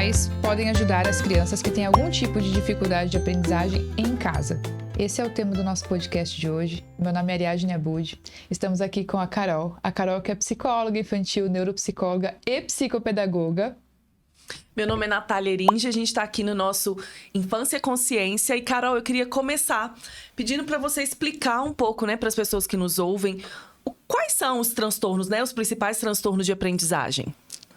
pais podem ajudar as crianças que têm algum tipo de dificuldade de aprendizagem em casa? Esse é o tema do nosso podcast de hoje. Meu nome é Ariadne Abud. Estamos aqui com a Carol. A Carol que é psicóloga infantil, neuropsicóloga e psicopedagoga. Meu nome é Natália Eringe, a gente está aqui no nosso Infância e Consciência. E, Carol, eu queria começar pedindo para você explicar um pouco, né, para as pessoas que nos ouvem, quais são os transtornos, né, os principais transtornos de aprendizagem.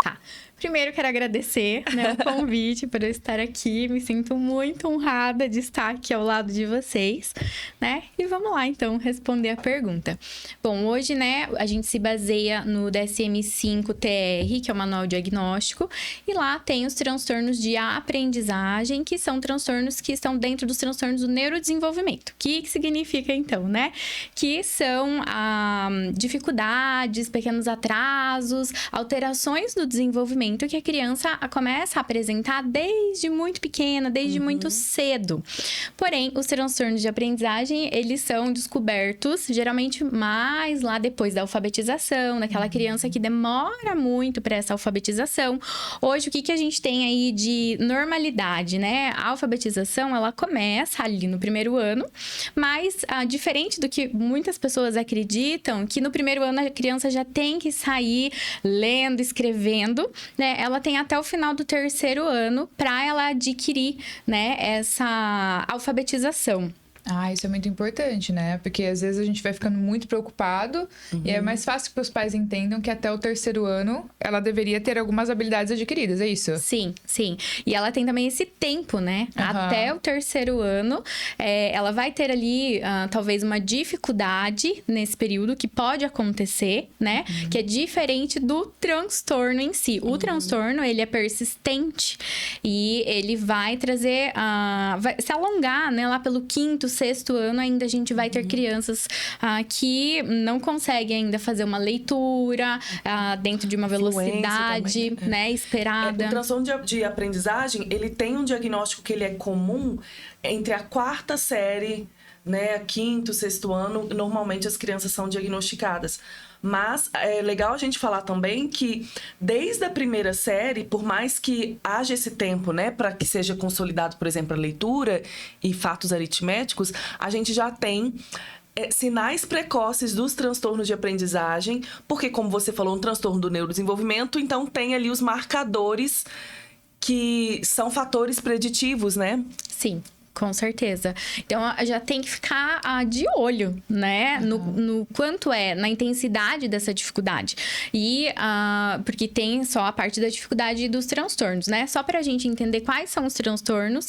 Tá. Primeiro, quero agradecer, né, o convite por eu estar aqui. Me sinto muito honrada de estar aqui ao lado de vocês, né? E vamos lá, então, responder a pergunta. Bom, hoje, né, a gente se baseia no DSM-5-TR, que é o Manual Diagnóstico, e lá tem os transtornos de aprendizagem, que são transtornos que estão dentro dos transtornos do neurodesenvolvimento. O que significa, então, né? Que são dificuldades, pequenos atrasos, alterações do desenvolvimento que a criança começa a apresentar desde muito pequena, desde muito cedo. Porém, os transtornos de aprendizagem, eles são descobertos geralmente mais lá depois da alfabetização, daquela criança que demora muito para essa alfabetização. Hoje, o que a gente tem aí de normalidade, né? A alfabetização, ela começa ali no primeiro ano, mas diferente do que muitas pessoas acreditam, que no primeiro ano a criança já tem que sair lendo, escrevendo, né? Ela tem até o final do terceiro ano para ela adquirir, né, essa alfabetização. Isso é muito importante, né? Porque às vezes a gente vai ficando muito preocupado e é mais fácil que os pais entendam que até o terceiro ano ela deveria ter algumas habilidades adquiridas, é isso? Sim, sim. E ela tem também esse tempo, né? Até o terceiro ano, ela vai ter ali talvez uma dificuldade nesse período que pode acontecer, né? Que é diferente do transtorno em si. O transtorno, ele é persistente e ele vai trazer, vai se alongar, né? Lá pelo quinto, sexto ano, ainda a gente vai ter crianças que não conseguem ainda fazer uma leitura dentro de uma velocidade, também, né, esperada. O transtorno de aprendizagem, ele tem um diagnóstico que ele é comum entre a quarta série, né, quinto, sexto ano, normalmente as crianças são diagnosticadas. Mas é legal a gente falar também que desde a primeira série, por mais que haja esse tempo, né, para que seja consolidado, por exemplo, a leitura e fatos aritméticos, a gente já tem sinais precoces dos transtornos de aprendizagem, porque, como você falou, um transtorno do neurodesenvolvimento, então tem ali os marcadores que são fatores preditivos, né? Sim. Com certeza. Então, já tem que ficar de olho, né? No quanto na intensidade dessa dificuldade. E, porque tem só a parte da dificuldade dos transtornos, né? Só pra gente entender quais são os transtornos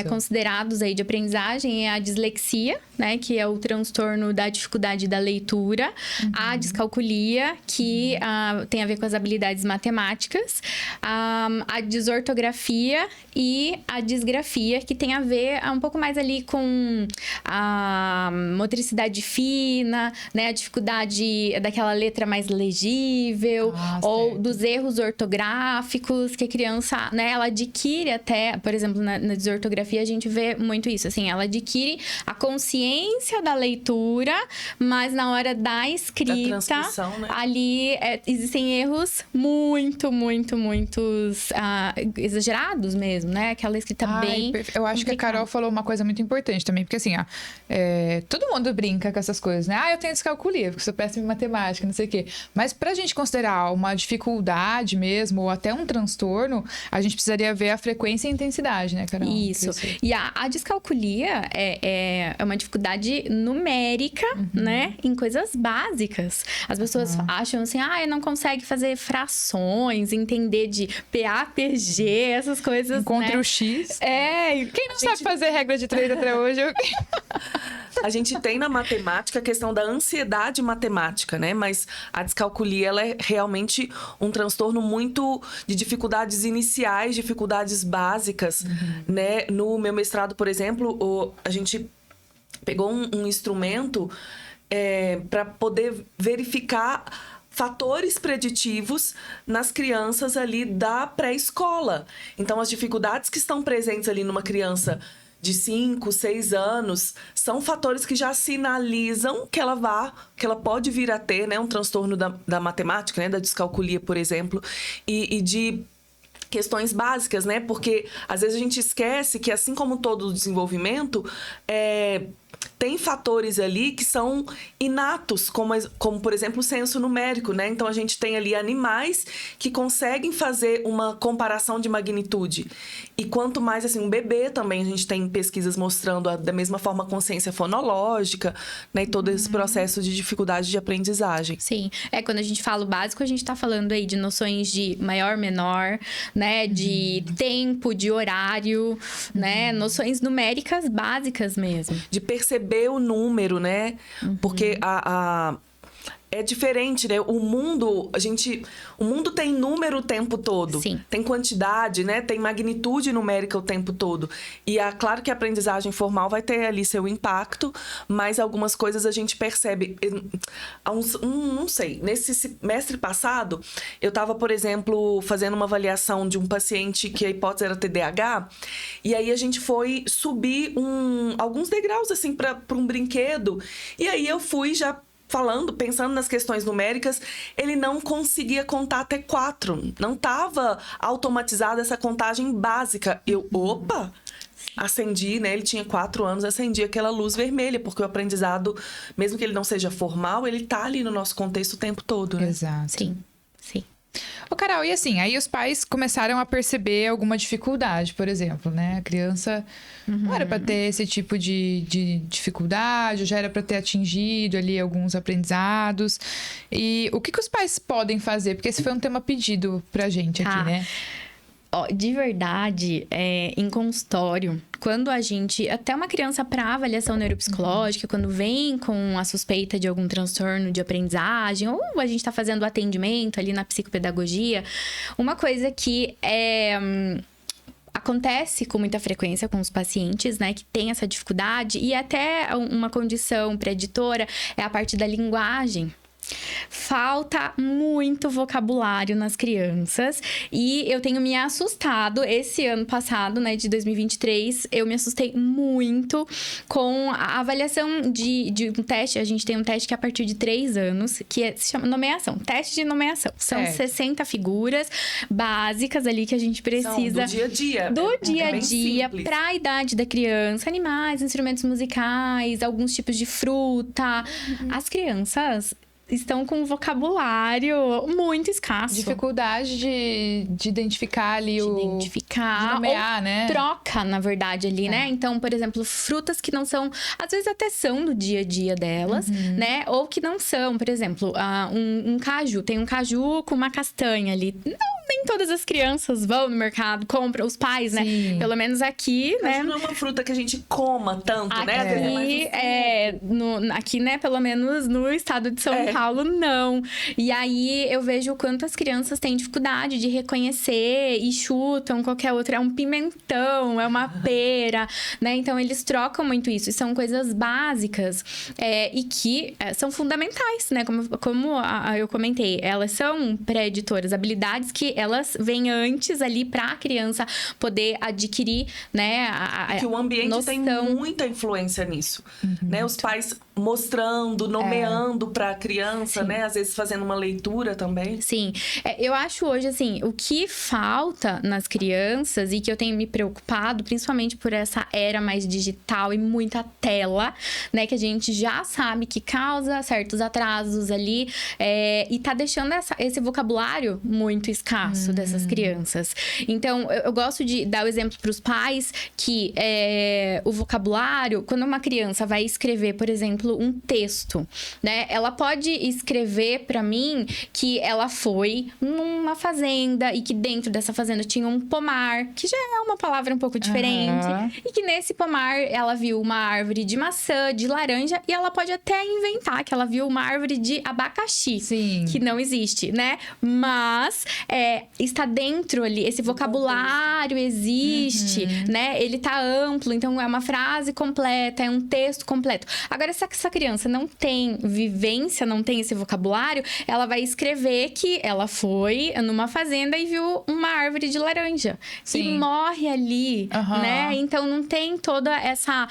considerados aí de aprendizagem, é a dislexia, né? Que é o transtorno da dificuldade da leitura. A descalculia, que tem a ver com as habilidades matemáticas. A desortografia e a disgrafia, que tem a ver um pouco mais ali com a motricidade fina, né? A dificuldade daquela letra mais legível, ou dos erros ortográficos que a criança, né? Ela adquire até, por exemplo, na desortografia a gente vê muito isso, assim, ela adquire a consciência da leitura, mas na hora da escrita, né? Ali existem erros muitos exagerados mesmo, né? Aquela escrita bem Eu acho que a Carol falou uma coisa muito importante também, porque assim, todo mundo brinca com essas coisas, né? Eu tenho descalculia, porque sou péssima em matemática, não sei o quê. Mas pra gente considerar uma dificuldade mesmo, ou até um transtorno, a gente precisaria ver a frequência e a intensidade, né, Carol? Isso. E a descalculia é uma dificuldade numérica, né? Em coisas básicas. As pessoas acham assim, não consegue fazer frações, entender de PA, PG, essas coisas, Encontre né? o X. Quem não sabe fazer regra de 3 até hoje? A gente tem na matemática a questão da ansiedade matemática, né? Mas a descalculia, ela é realmente um transtorno muito de dificuldades iniciais, dificuldades básicas, né? No meu mestrado, por exemplo, a gente pegou um instrumento para poder verificar fatores preditivos nas crianças ali da pré-escola. Então, as dificuldades que estão presentes ali numa criança de 5, 6 anos, são fatores que já sinalizam que ela pode vir a ter, né, um transtorno da matemática, né, da descalculia, por exemplo, e de questões básicas, né? Porque às vezes a gente esquece que, assim como todo o desenvolvimento, tem fatores ali que são inatos, como, por exemplo, o senso numérico, né? Então, a gente tem ali animais que conseguem fazer uma comparação de magnitude. E quanto mais, assim, um bebê também, a gente tem pesquisas mostrando da mesma forma a consciência fonológica, né? E todo esse processo de dificuldade de aprendizagem. Sim, quando a gente fala o básico, a gente tá falando aí de noções de maior, menor, né? De tempo, de horário, né? Noções numéricas básicas mesmo. De perceber o número, né? Porque é diferente, né? O mundo tem número o tempo todo. Sim. Tem quantidade, né? Tem magnitude numérica o tempo todo. E claro que a aprendizagem formal vai ter ali seu impacto, mas algumas coisas a gente percebe. Não sei, nesse semestre passado, eu estava, por exemplo, fazendo uma avaliação de um paciente que a hipótese era TDAH, e aí a gente foi subir alguns degraus, assim, para um brinquedo, e aí eu fui já pensando nas questões numéricas, ele não conseguia contar até 4. Não estava automatizada essa contagem básica. Acendi, né? Ele tinha 4 anos, acendi aquela luz vermelha, porque o aprendizado, mesmo que ele não seja formal, ele tá ali no nosso contexto o tempo todo, né? Exato. Sim, sim. Ô, Carol, e assim, aí os pais começaram a perceber alguma dificuldade, por exemplo, né? A criança não era para ter esse tipo de dificuldade, já era para ter atingido ali alguns aprendizados. E o que os pais podem fazer? Porque esse foi um tema pedido pra gente aqui, né? De verdade, em consultório, quando a gente... Até uma criança para avaliação neuropsicológica, quando vem com a suspeita de algum transtorno de aprendizagem, ou a gente está fazendo atendimento ali na psicopedagogia, uma coisa que acontece com muita frequência com os pacientes, né, que tem essa dificuldade, e até uma condição preditora é a parte da linguagem. Falta muito vocabulário nas crianças e eu tenho me assustado. Esse ano passado, né, de 2023, eu me assustei muito com a avaliação de um teste. A gente tem um teste que é a partir de 3 anos, que se chama nomeação, teste de nomeação. São 60 figuras básicas ali que a gente precisa... São do dia a dia. Do dia a dia, simples. para a idade da criança. Animais, instrumentos musicais, alguns tipos de fruta. As crianças estão com um vocabulário muito escasso. Dificuldade de identificar ali de nomear, né? Troca, na verdade, ali, né? Então, por exemplo, frutas que não são... Às vezes até são do dia a dia delas, né? Ou que não são. Por exemplo, um caju. Tem um caju com uma castanha ali. Nem todas as crianças vão no mercado, compram, os pais, né? Sim. Pelo menos aqui, né? Não é uma fruta que a gente coma tanto, Aqui, né? Aqui, né? Pelo menos no estado de São Paulo, não. E aí, eu vejo o quanto as crianças têm dificuldade de reconhecer e chutam qualquer outra. É um pimentão, é uma pera, né? Então, eles trocam muito isso. E são coisas básicas e que são fundamentais, né? Como eu comentei, elas são pré-editoras, habilidades que elas vêm antes ali para a criança poder adquirir, né? Que o ambiente tem muita influência nisso, né? Os pais mostrando, nomeando para a criança, né? Às vezes fazendo uma leitura também. Sim. Eu acho hoje, assim, o que falta nas crianças e que eu tenho me preocupado, principalmente por essa era mais digital e muita tela, né? Que a gente já sabe que causa certos atrasos ali e tá deixando esse vocabulário muito escasso dessas crianças. Então, eu gosto de dar o exemplo para os pais que o vocabulário, quando uma criança vai escrever, por exemplo, um texto, né? Ela pode escrever para mim que ela foi numa fazenda e que dentro dessa fazenda tinha um pomar, que já é uma palavra um pouco diferente, e que nesse pomar ela viu uma árvore de maçã, de laranja, e ela pode até inventar que ela viu uma árvore de abacaxi, que não existe, né? Mas está dentro ali, esse vocabulário existe, né? Ele tá amplo, então é uma frase completa, é um texto completo. Agora, se essa criança não tem vivência, não tem esse vocabulário, ela vai escrever que ela foi numa fazenda e viu uma árvore de laranja. Sim. E morre ali, Aham. né? Então, não tem toda essa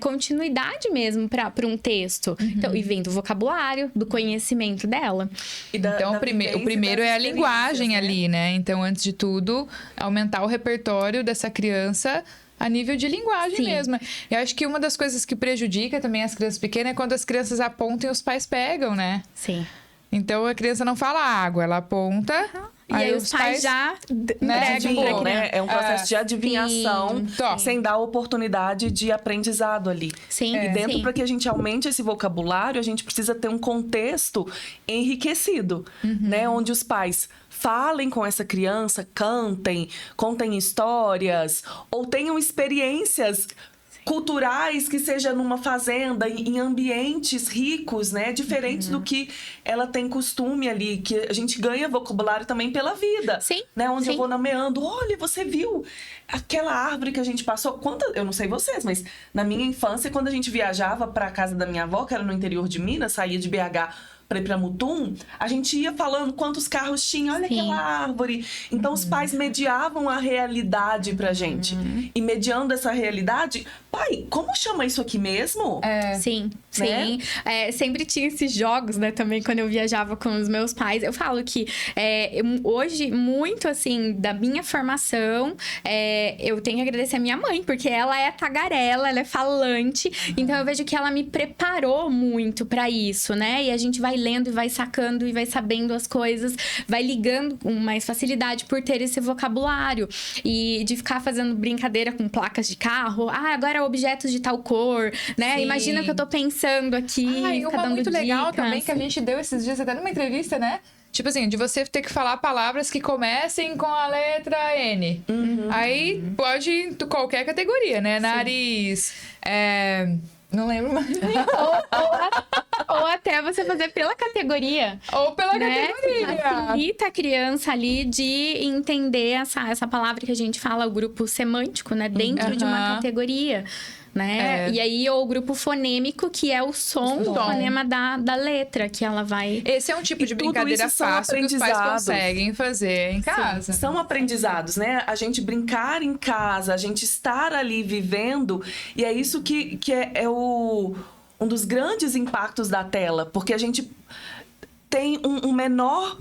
continuidade mesmo para um texto. Então, e vem do vocabulário, do conhecimento dela. E da- Então, da o vivência e primeiro das é a linguagem experiências, né? ali, né? Então, antes de tudo, aumentar o repertório dessa criança a nível de linguagem Sim. mesmo. E acho que uma das coisas que prejudica também as crianças pequenas é quando as crianças apontam e os pais pegam, né? Sim. Então, a criança não fala água, ela aponta. E aí os pais já né, entregam tipo, pra Adivinham, né? criança. É um processo de adivinhação, Tó. sem dar oportunidade de aprendizado ali. Sim, E dentro, sim. para que a gente aumente esse vocabulário, a gente precisa ter um contexto enriquecido, né? Onde os pais falem com essa criança, cantem, contem histórias, ou tenham experiências culturais que seja numa fazenda, em ambientes ricos, né? Diferentes do que ela tem costume ali, que a gente ganha vocabulário também pela vida. Sim, Né? Onde sim. eu vou nomeando, olha, você viu aquela árvore que a gente passou? Eu não sei vocês, mas na minha infância, quando a gente viajava para a casa da minha avó, que era no interior de Minas, saía de BH para ir para Mutum, a gente ia falando quantos carros tinha, olha Sim. aquela árvore. Então os pais mediavam a realidade pra gente. E mediando essa realidade, pai, como chama isso aqui mesmo? Sim, Né? sim. Sempre tinha esses jogos, né? Também quando eu viajava com os meus pais. Eu falo que hoje, muito assim, da minha formação, eu tenho que agradecer a minha mãe, porque ela é tagarela, ela é falante. Então eu vejo que ela me preparou muito pra isso, né? E a gente vai lendo e vai sacando e vai sabendo as coisas, vai ligando com mais facilidade por ter esse vocabulário. E de ficar fazendo brincadeira com placas de carro. Ah, agora objetos de tal cor, né? Sim. Imagina o que eu tô pensando aqui. Ah, e ficar uma dando muito legal dicas. também que a gente deu esses dias até numa entrevista, né? Tipo assim, de você ter que falar palavras que comecem com a letra N. Aí pode ir em qualquer categoria, né? Nariz, não lembro mais. Ou até você fazer pela categoria. Ou pela Né? categoria. Facilita a criança ali de entender essa palavra que a gente fala, o grupo semântico, né? Dentro de uma Aham. categoria. Né? E aí, ou o grupo fonêmico, que é o som do som. fonema da letra, que ela vai... Esse é um tipo E de tudo brincadeira isso são fácil que os pais aprendizados. conseguem fazer em casa. São aprendizados, né? A gente brincar em casa, a gente estar ali vivendo. E é isso que é um dos grandes impactos da tela. Porque a gente tem um menor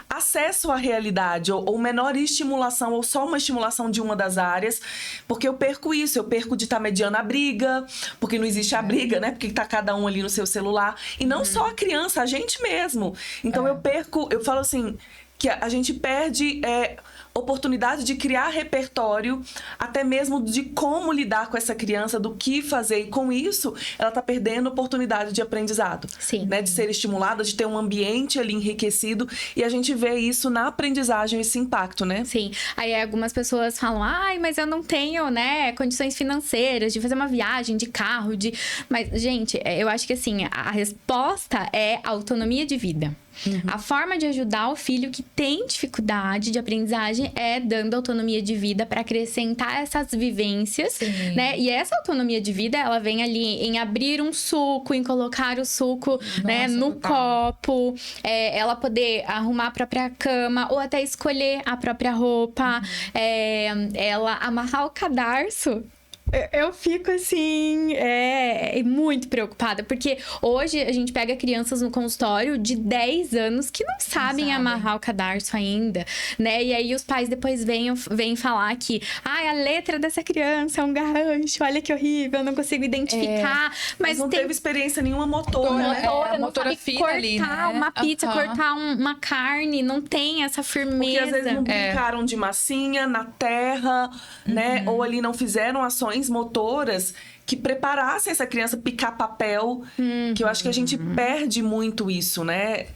acesso à realidade, ou menor estimulação, ou só uma estimulação de uma das áreas, porque eu perco isso, eu perco de estar mediando a briga, porque não existe a briga, né? Porque tá cada um ali no seu celular, e não só a criança, a gente mesmo. Então eu falo assim, que a gente perde oportunidade de criar repertório, até mesmo de como lidar com essa criança, do que fazer. E com isso, ela tá perdendo oportunidade de aprendizado. Sim. Né? De ser estimulada, de ter um ambiente ali enriquecido. E a gente vê isso na aprendizagem, esse impacto, né? Sim. Aí algumas pessoas falam, ai, mas eu não tenho, né, condições financeiras de fazer uma viagem de carro, Mas, gente, eu acho que, assim, a resposta é autonomia de vida. A forma de ajudar o filho que tem dificuldade de aprendizagem é dando autonomia de vida para acrescentar essas vivências, Sim. né? E essa autonomia de vida, ela vem ali em abrir um suco, em colocar o suco, né, no total. copo, ela poder arrumar a própria cama ou até escolher a própria roupa, ela amarrar o cadarço. Eu fico, assim, muito preocupada. Porque hoje a gente pega crianças no consultório de 10 anos que não sabem amarrar o cadarço ainda, né? E aí os pais depois vêm falar que... Ai, a letra dessa criança é um garrancho. Olha que horrível, eu não consigo identificar. Mas não teve experiência nenhuma motora, né? a não motora sabe fina cortar ali, né? uma pizza, Aham. cortar uma carne. Não tem essa firmeza. Porque às vezes não brincaram de massinha na terra, né? Ou ali não fizeram ações motoras que preparassem essa criança a picar papel. Que eu acho que a gente perde muito isso, né?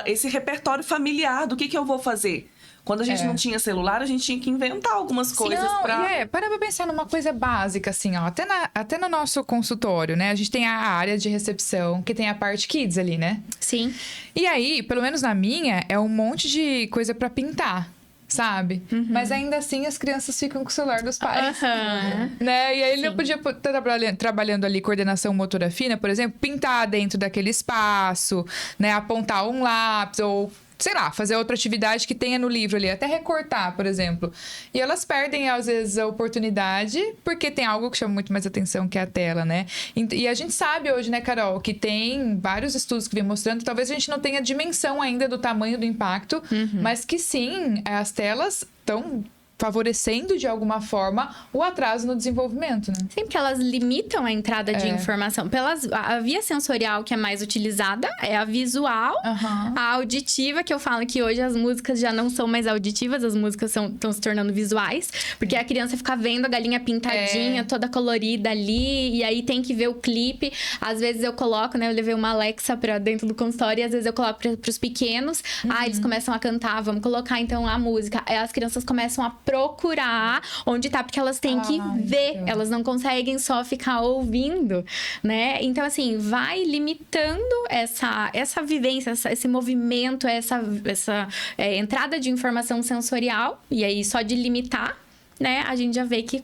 Esse repertório familiar do que eu vou fazer. Quando a gente não tinha celular, a gente tinha que inventar algumas coisas pra... Para pra pensar numa coisa básica, assim, ó. Até no nosso consultório, né? A gente tem a área de recepção, que tem a parte kids ali, né? Sim. E aí, pelo menos na minha, é um monte de coisa pra pintar. sabe? Mas ainda assim as crianças ficam com o celular dos pais. Aham. Né? E aí ele não podia estar trabalhando ali coordenação motora fina, por exemplo, pintar dentro daquele espaço, né? Apontar um lápis ou, sei lá, fazer outra atividade que tenha no livro ali, até recortar, por exemplo. E elas perdem, às vezes, a oportunidade, porque tem algo que chama muito mais atenção, que é a tela, né? E a gente sabe hoje, né, Carol, que tem vários estudos que vem mostrando, talvez a gente não tenha dimensão ainda do tamanho do impacto, mas que sim, as telas estão favorecendo de alguma forma o atraso no desenvolvimento, né? Sim, porque elas limitam a entrada de informação. A via sensorial que é mais utilizada é a visual, a auditiva, que eu falo que hoje as músicas já não são mais auditivas, as músicas estão se tornando visuais, porque a criança fica vendo a galinha pintadinha, toda colorida ali, e aí tem que ver o clipe. Às vezes eu coloco, né? Eu levei uma Alexa pra dentro do consultório e às vezes eu coloco pros pequenos. Eles começam a cantar, vamos colocar então a música. Aí as crianças começam a procurar onde tá, porque elas têm que ver, elas não conseguem só ficar ouvindo, né? Então, assim, vai limitando essa vivência, esse movimento, essa entrada de informação sensorial, e aí só de limitar, né, a gente já vê que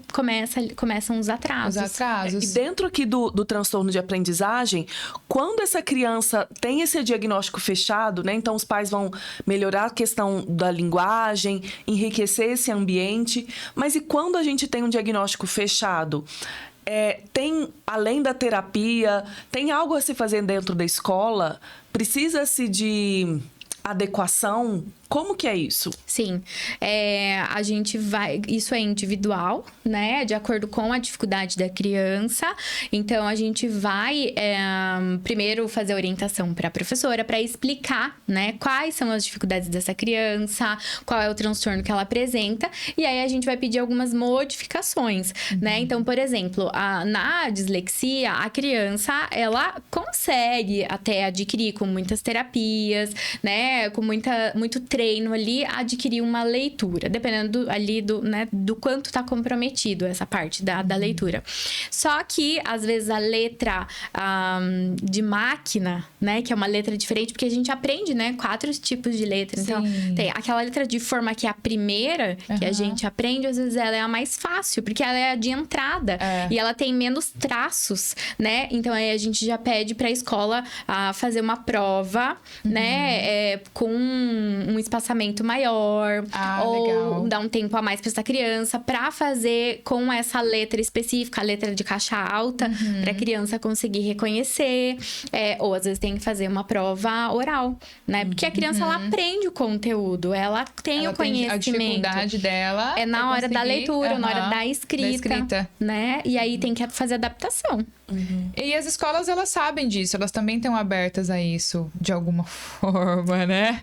começam os atrasos. E dentro aqui do transtorno de aprendizagem, quando essa criança tem esse diagnóstico fechado, né? Então, os pais vão melhorar a questão da linguagem, enriquecer esse ambiente. Mas e quando a gente tem um diagnóstico fechado? Tem, além da terapia, tem algo a se fazer dentro da escola? Precisa-se de adequação? Como que é isso? Sim, a gente vai... Isso é individual, né? De acordo com a dificuldade da criança. Então, a gente vai primeiro fazer orientação para a professora para explicar, né? Quais são as dificuldades dessa criança, qual é o transtorno que ela apresenta. E aí, a gente vai pedir algumas modificações, né? Então, por exemplo, na dislexia, a criança, ela consegue até adquirir com muitas terapias, né? Com muito treino ali, adquirir uma leitura, dependendo ali do quanto tá comprometido essa parte da leitura. Só que, às vezes, a letra de máquina, né, que é uma letra diferente, porque a gente aprende, né, 4 tipos de letra. Então, tem aquela letra de forma que é a primeira que a gente aprende, às vezes ela é a mais fácil, porque ela é a de entrada e ela tem menos traços, né? Então, aí a gente já pede pra escola fazer uma prova, né, com um espaçamento maior, ou legal. dar um tempo a mais para essa criança para fazer com essa letra específica, a letra de caixa alta, para a criança conseguir reconhecer, ou às vezes tem que fazer uma prova oral, né? Porque a criança ela aprende o conteúdo, ela tem o conhecimento. A dificuldade dela é na hora da leitura, na hora da escrita, né? E aí tem que fazer adaptação. E as escolas, elas sabem disso, elas também estão abertas a isso, de alguma forma, né?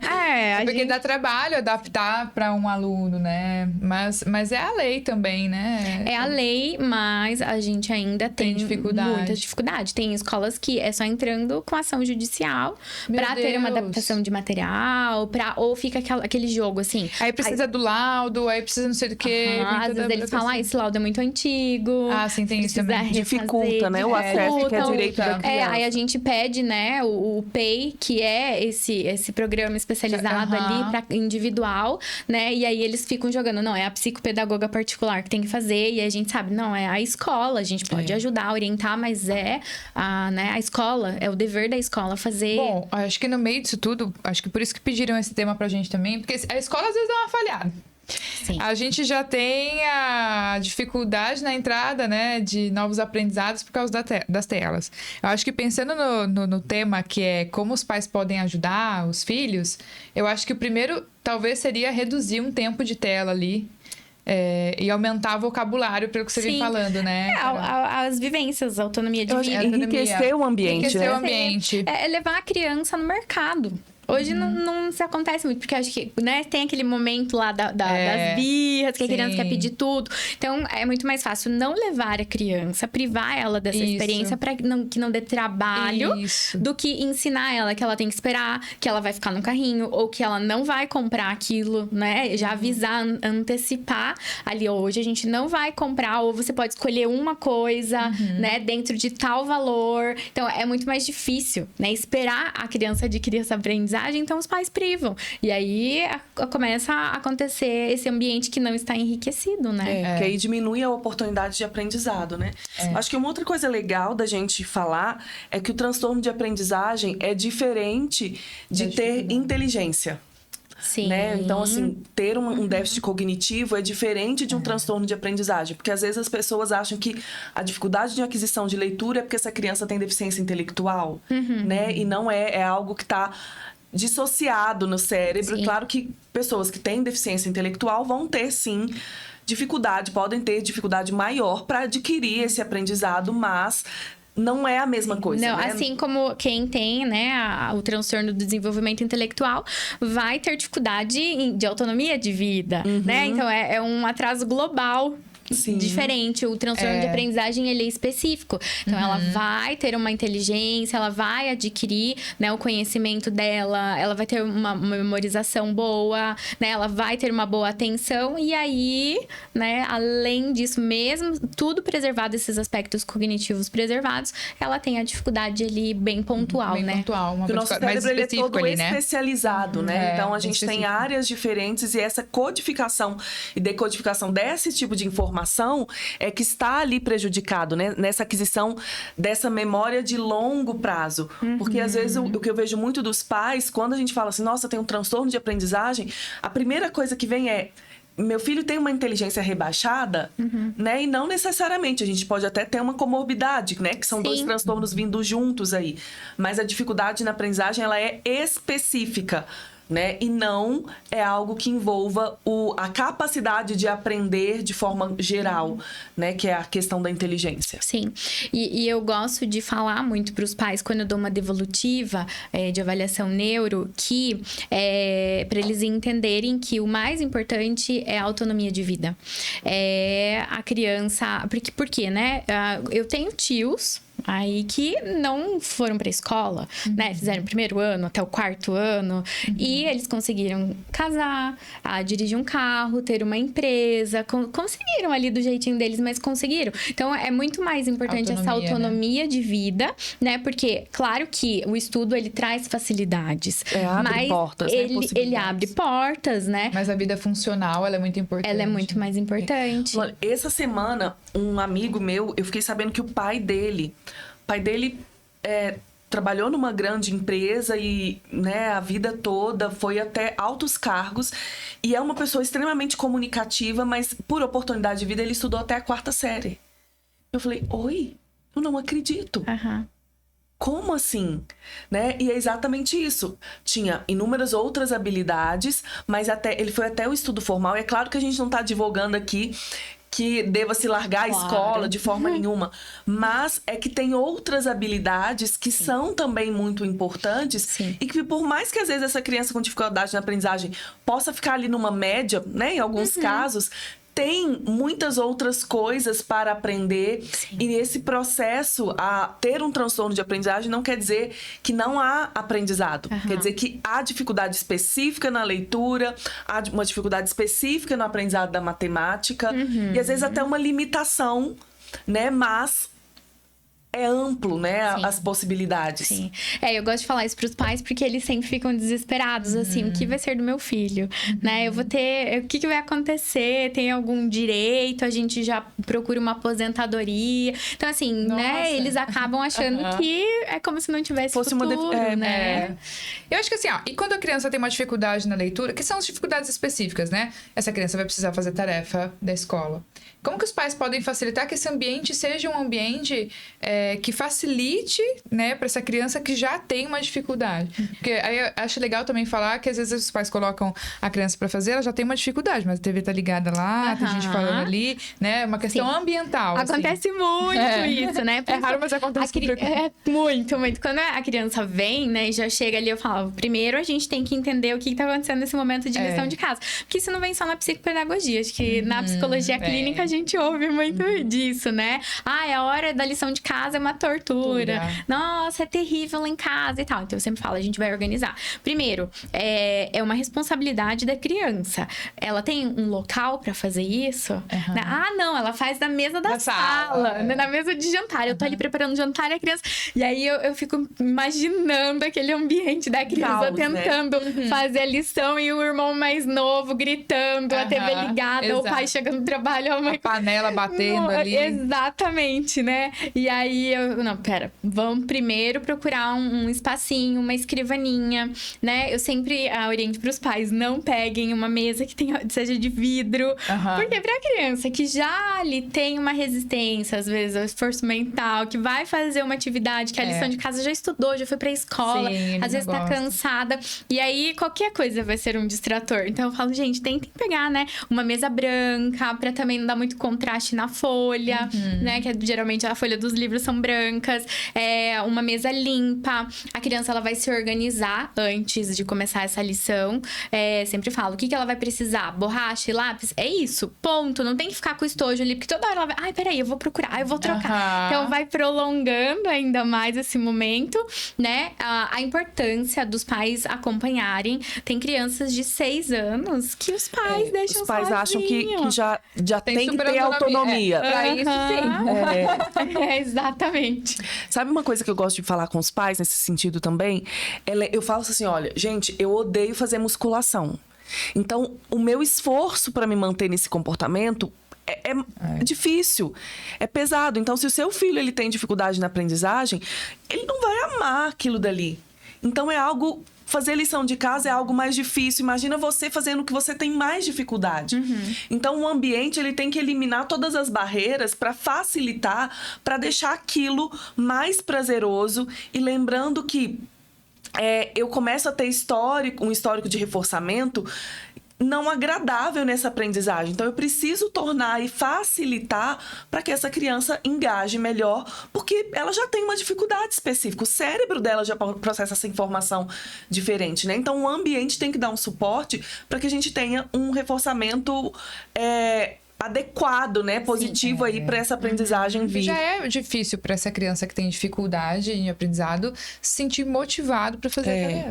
Porque dá trabalho adaptar para um aluno, né? Mas é a lei também, né? É a lei, mas a gente ainda tem muita dificuldade. Tem escolas que é só entrando com ação judicial para ter uma adaptação de material, ou fica aquele jogo assim. Aí precisa do laudo, aí precisa não sei do quê. Às vezes eles falam, esse laudo é muito antigo. Sim, tem isso também. Dificulta, né? O acesso que é direito da criança. Aí a gente pede, né, o PEI, que é esse programa especializado ali para individual, né? E aí eles ficam jogando, não, é a psicopedagoga particular que tem que fazer, e a gente sabe, não, é a escola, a gente pode ajudar, orientar, mas né, a escola, é o dever da escola fazer. Bom, acho que no meio disso tudo, acho que por isso que pediram esse tema pra gente também, porque a escola às vezes dá uma falhada. Sim. A gente já tem a dificuldade na entrada, né, de novos aprendizados por causa das telas. Eu acho que pensando no tema que é como os pais podem ajudar os filhos, eu acho que o primeiro talvez seria reduzir um tempo de tela ali. E aumentar o vocabulário, pelo que você vem falando, né? As vivências, a autonomia de vida. Enriquecer o ambiente, né? O ambiente. É levar a criança no mercado. Hoje não se acontece muito, porque acho que, né, tem aquele momento lá das birras, que a criança quer pedir tudo. Então, é muito mais fácil não levar a criança, privar ela dessa experiência para que não dê trabalho, do que ensinar ela que ela tem que esperar, que ela vai ficar no carrinho, ou que ela não vai comprar aquilo, né? Já avisar, antecipar ali, hoje a gente não vai comprar, ou você pode escolher uma coisa, né, dentro de tal valor. Então, é muito mais difícil, né? Esperar a criança adquirir essa aprendizagem aprendizagem, então os pais privam. E aí começa a acontecer esse ambiente que não está enriquecido, né? Porque aí diminui a oportunidade de aprendizado, né? Acho que uma outra coisa legal da gente falar é que o transtorno de aprendizagem é diferente de ter inteligência. Sim. Né? Então, assim, ter um déficit cognitivo é diferente de um transtorno de aprendizagem. Porque, às vezes, as pessoas acham que a dificuldade de aquisição de leitura é porque essa criança tem deficiência intelectual, né? E não é algo que está dissociado no cérebro. Sim. Claro que pessoas que têm deficiência intelectual vão ter, sim, dificuldade, podem ter dificuldade maior para adquirir esse aprendizado, mas não é a mesma coisa, Não, né? assim como quem tem, né, o transtorno do desenvolvimento intelectual vai ter dificuldade de autonomia de vida, né? Então, é um atraso global. Sim. Diferente, o transtorno de aprendizagem ele é específico. Então, ela vai ter uma inteligência, ela vai adquirir, né, o conhecimento dela, ela vai ter uma memorização boa, né, ela vai ter uma boa atenção. E aí, né, além disso, mesmo tudo preservado, esses aspectos cognitivos preservados, ela tem a dificuldade ali bem pontual, bem né? pontual, Porque o nosso cérebro ele é todo ali, né? especializado, né? Então, a gente tem áreas diferentes e essa codificação e decodificação desse tipo de informação é que está ali prejudicado, né? Nessa aquisição dessa memória de longo prazo. Porque, às vezes, o que eu vejo muito dos pais, quando a gente fala assim, nossa, tem um transtorno de aprendizagem, a primeira coisa que vem é, meu filho tem uma inteligência rebaixada, né? E não necessariamente. A gente pode até ter uma comorbidade, né? Que são dois transtornos vindo juntos aí. Mas a dificuldade na aprendizagem, ela é específica, né? E não é algo que envolva a capacidade de aprender de forma geral, né? Que é a questão da inteligência. Sim. E eu gosto de falar muito para os pais, quando eu dou uma devolutiva de avaliação neuro, que para eles entenderem que o mais importante é a autonomia de vida. A criança... Por quê, né? Eu tenho tios aí que não foram para a escola, né? Fizeram o primeiro ano até o quarto ano e eles conseguiram casar, dirigir um carro, ter uma empresa, conseguiram ali do jeitinho deles, mas conseguiram. Então, é muito mais importante essa autonomia de vida, né? Porque, claro que o estudo, ele traz facilidades. Abre portas, né? Ele abre portas, né? Mas a vida funcional, ela é muito importante. Ela é muito mais importante. Essa semana, um amigo meu, eu fiquei sabendo que o pai dele trabalhou numa grande empresa e, né, a vida toda foi até altos cargos e é uma pessoa extremamente comunicativa, mas por oportunidade de vida ele estudou até a 4ª série. Eu falei, oi, eu não acredito. Como assim? Né? E é exatamente isso. Tinha inúmeras outras habilidades, mas ele foi até o estudo formal. E é claro que a gente não está divulgando aqui que deva se largar a escola de forma nenhuma. Mas é que tem outras habilidades que são também muito importantes e que por mais que às vezes essa criança com dificuldade na aprendizagem possa ficar ali numa média, né? Em alguns casos, tem muitas outras coisas para aprender. E esse processo, ter um transtorno de aprendizagem não quer dizer que não há aprendizado. Quer dizer que há dificuldade específica na leitura, há uma dificuldade específica no aprendizado da matemática. E às vezes até uma limitação, né? Mas é amplo, né? As possibilidades. Sim. Eu gosto de falar isso pros pais porque eles sempre ficam desesperados, assim, o que vai ser do meu filho, né? Eu vou ter... O que vai acontecer? Tem algum direito? A gente já procura uma aposentadoria. Então, assim, né? Eles acabam achando que é como se não tivesse futuro, né? Eu acho que assim, e quando a criança tem uma dificuldade na leitura, que são as dificuldades específicas, né? Essa criança vai precisar fazer tarefa da escola. Como que os pais podem facilitar que esse ambiente seja um ambiente que facilite, né, para essa criança que já tem uma dificuldade? Porque aí eu acho legal também falar que às vezes os pais colocam a criança para fazer, ela já tem uma dificuldade, mas a TV tá ligada lá, tem gente falando ali, né? Uma questão ambiental. Acontece muito isso, né? É raro, mas acontece muito, muito. Quando a criança vem, né, e já chega ali, eu falo, primeiro a gente tem que entender o que tá acontecendo nesse momento de lição de casa. Porque isso não vem só na psicopedagogia, acho que na psicologia clínica a gente ouve muito disso, né? É a hora da lição de casa, casa é uma tortura. Nossa, é terrível lá em casa e tal. Então eu sempre falo, a gente vai organizar. Primeiro, é uma responsabilidade da criança. Ela tem um local pra fazer isso? Ah, não, ela faz na mesa da sala, na mesa de jantar. Eu tô ali preparando o jantar e a criança... E aí eu fico imaginando aquele ambiente da criança tentando fazer a lição e o irmão mais novo gritando, a TV ligada, o pai chegando no trabalho, a mãe... A panela batendo ali. Exatamente, né? E aí não, pera, vamos primeiro procurar um espacinho, uma escrivaninha, né? Eu sempre oriento pros pais, não peguem uma mesa que seja de vidro, porque pra criança que já ali tem uma resistência, às vezes, ao esforço mental, que vai fazer uma atividade que a lição de casa já estudou, já foi pra escola, às vezes tá cansada, e aí qualquer coisa vai ser um distrator. Então eu falo, gente, tentem pegar, né, uma mesa branca, pra também não dar muito contraste na folha, né, que geralmente a folha dos livros são brancas, uma mesa limpa, a criança ela vai se organizar antes de começar essa lição, sempre falo, o que ela vai precisar? Borracha e lápis? É isso, ponto, não tem que ficar com o estojo ali, porque toda hora ela vai, ai, peraí, eu vou procurar, eu vou trocar. Então vai prolongando ainda mais esse momento, né, a importância dos pais acompanharem. Tem crianças de 6 anos que os pais deixam os pais acham que já tem que super ter autonomia. Pra isso, sim. Exatamente. Sabe uma coisa que eu gosto de falar com os pais nesse sentido também? Eu falo assim, olha, gente, eu odeio fazer musculação. Então, o meu esforço para me manter nesse comportamento é difícil, é pesado. Então, se o seu filho ele tem dificuldade na aprendizagem, ele não vai amar aquilo dali. Então, fazer lição de casa é algo mais difícil. Imagina você fazendo o que você tem mais dificuldade. Então, o ambiente ele tem que eliminar todas as barreiras para facilitar, para deixar aquilo mais prazeroso. E lembrando que eu começo a ter um histórico de reforçamento não agradável nessa aprendizagem. Então, eu preciso tornar e facilitar para que essa criança engaje melhor, porque ela já tem uma dificuldade específica. O cérebro dela já processa essa informação diferente, né? Então, o ambiente tem que dar um suporte para que a gente tenha um reforçamento adequado, né? Positivo aí para essa aprendizagem vir. Já é difícil para essa criança que tem dificuldade em aprendizado se sentir motivado para fazer a tarefa.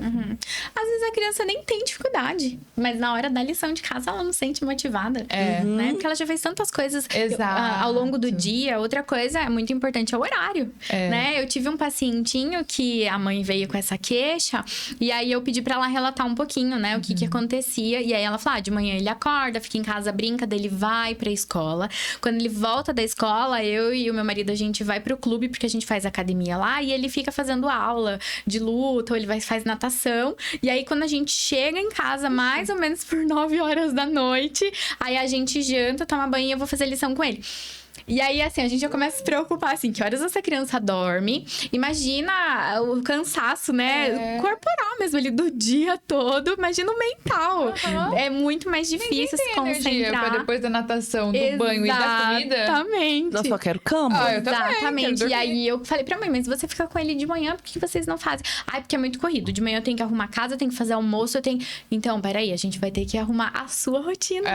Às vezes a criança nem tem dificuldade, mas na hora da lição de casa ela não se sente motivada, né? Porque ela já fez tantas coisas ao longo do dia. Outra coisa muito importante é o horário, né? Eu tive um pacientinho que a mãe veio com essa queixa e aí eu pedi para ela relatar um pouquinho, né? O que acontecia. E aí ela falou, de manhã ele acorda, fica em casa, brinca, daí ele vai pra escola. Quando ele volta da escola, eu e o meu marido, a gente vai pro clube, porque a gente faz academia lá, e ele fica fazendo aula de luta, ou ele faz natação. E aí, quando a gente chega em casa, mais ou menos por 9 horas da noite, aí a gente janta, toma banho e eu vou fazer lição com ele. E aí, assim, a gente já começa a se preocupar, assim, que horas essa criança dorme. Imagina o cansaço, né? Corporal mesmo, ali, do dia todo. Imagina o mental. É muito mais difícil se concentrar. Pra depois da natação, do banho e da comida. Exatamente. Eu só quero cama. Eu também, exatamente. E aí, eu falei pra mãe, mas você fica com ele de manhã, por que vocês não fazem? Porque é muito corrido. De manhã eu tenho que arrumar a casa, eu tenho que fazer almoço, eu tenho... Então, peraí, a gente vai ter que arrumar a sua rotina.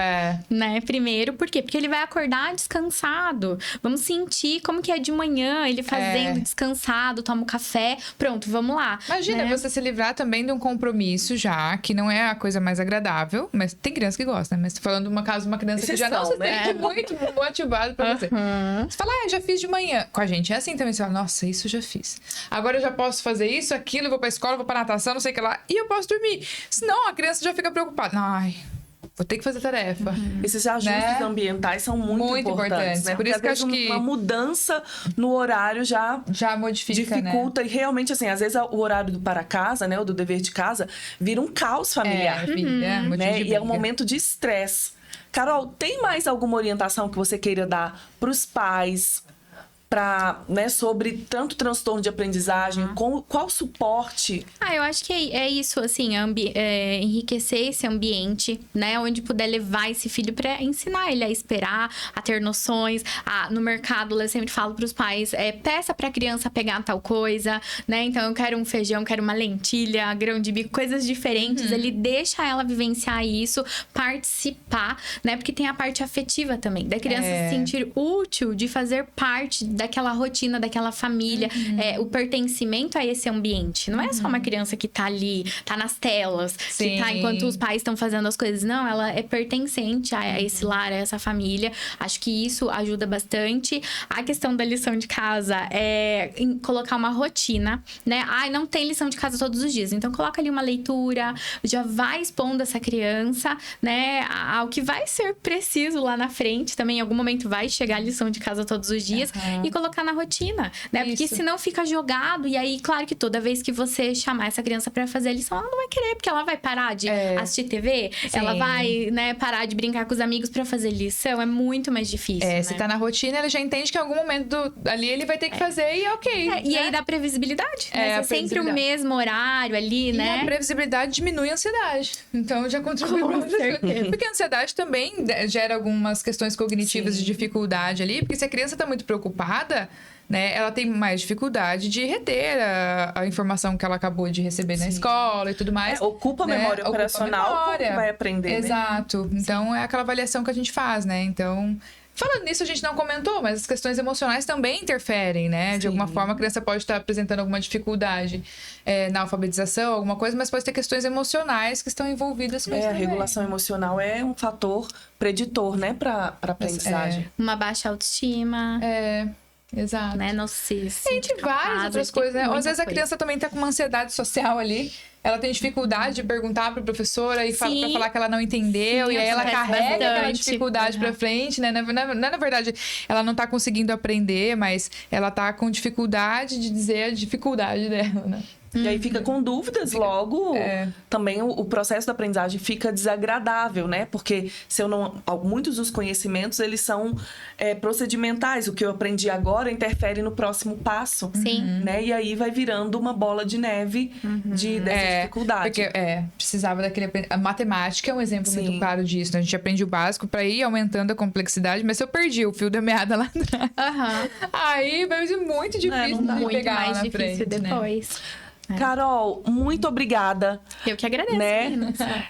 Né? Primeiro, por quê? Porque ele vai acordar descansado. Vamos sentir como que é de manhã, ele fazendo descansado, toma um café, pronto, vamos lá. Imagina você se livrar também de um compromisso já, que não é a coisa mais agradável, mas tem criança que gosta, né? Mas tô falando de uma criança que já não se sente muito motivado pra você. Você fala, já fiz de manhã. Com a gente é assim também, você fala, nossa, isso eu já fiz. Agora eu já posso fazer isso, aquilo, eu vou pra escola, vou pra natação, não sei o que lá, e eu posso dormir. Senão a criança já fica preocupada. Ai, vou ter que fazer tarefa. Esses ajustes ambientais são muito importantes, né? Por isso que eu acho que uma mudança no horário já modifica, dificulta, né? E realmente, assim, às vezes o horário do para casa, né? O do dever de casa, vira um caos familiar. Né? E é um momento de estresse. Carol, tem mais alguma orientação que você queira dar para os pais, né, sobre tanto transtorno de aprendizagem, qual suporte? Eu acho que é isso, assim, enriquecer esse ambiente, né, onde puder levar esse filho para ensinar ele a esperar, a ter noções. No mercado, eu sempre falo para os pais, peça para a criança pegar tal coisa, né, então eu quero um feijão, quero uma lentilha, grão de bico, coisas diferentes, ele deixa ela vivenciar isso, participar, né, porque tem a parte afetiva também, da criança se sentir útil, de fazer parte daquela rotina, daquela família, o pertencimento a esse ambiente. Não é só uma criança que tá ali, tá nas telas, que tá enquanto os pais estão fazendo as coisas. Não, ela é pertencente a esse lar, a essa família. Acho que isso ajuda bastante. A questão da lição de casa é colocar uma rotina, né? Não tem lição de casa todos os dias. Então, coloca ali uma leitura, já vai expondo essa criança, né? Ao que vai ser preciso lá na frente. Também, em algum momento, vai chegar a lição de casa todos os dias. E colocar na rotina, né? Porque senão fica jogado. E aí, claro que toda vez que você chamar essa criança pra fazer a lição, ela não vai querer, porque ela vai parar de assistir TV. Ela vai, né, parar de brincar com os amigos pra fazer lição. É muito mais difícil, né? Se tá na rotina, ele já entende que em algum momento ali ele vai ter que fazer e ok. E aí dá previsibilidade, né? Ser sempre o mesmo horário ali, né? E a previsibilidade diminui a ansiedade. Então, já contribui pra certeza. Porque a ansiedade também gera algumas questões cognitivas de dificuldade ali. Porque se a criança tá muito preocupada, né, ela tem mais dificuldade de reter a informação que ela acabou de receber na escola e tudo mais. Ocupa a memória operacional, como vai aprender, Exato. Né? Então, é aquela avaliação que a gente faz, né? Então... Falando nisso, a gente não comentou, mas as questões emocionais também interferem, né? De alguma forma, a criança pode estar apresentando alguma dificuldade na alfabetização, alguma coisa, mas pode ter questões emocionais que estão envolvidas com isso A também. regulação emocional é um fator preditor, né? Para aprendizagem. Uma baixa autoestima. Exato. Né? Não se Tem várias outras coisas, né? Às vezes a criança também tá com uma ansiedade social ali. Ela tem dificuldade de perguntar pra professora e pra falar que ela não entendeu. E aí ela carrega aquela dificuldade pra frente, né? Na verdade, ela não tá conseguindo aprender, mas ela tá com dificuldade de dizer a dificuldade dela, né? E aí fica com dúvidas, logo também o processo da aprendizagem fica desagradável, né? Porque se eu não, muitos dos conhecimentos, eles são procedimentais. O que eu aprendi agora interfere no próximo passo. Né? E aí vai virando uma bola de neve dessa dificuldade. Porque precisava daquele... A matemática é um exemplo muito claro disso, né? A gente aprende o básico pra ir aumentando a complexidade, mas se eu perdi o fio da meada lá atrás, aí vai ser muito difícil de pegar mais lá na difícil frente, depois. Carol, muito obrigada. Eu que agradeço, né?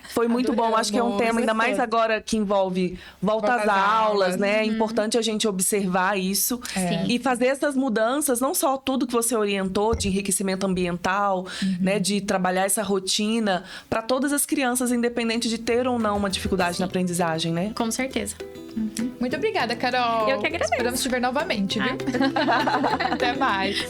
Foi muito bom. Acho que é um tema, ainda mais agora que envolve volta às aulas, né? É importante a gente observar isso. E fazer essas mudanças, não só tudo que você orientou de enriquecimento ambiental, né? De trabalhar essa rotina para todas as crianças, independente de ter ou não uma dificuldade na aprendizagem, né? Com certeza. Muito obrigada, Carol. Eu que agradeço. Esperamos te ver novamente, viu? Até mais.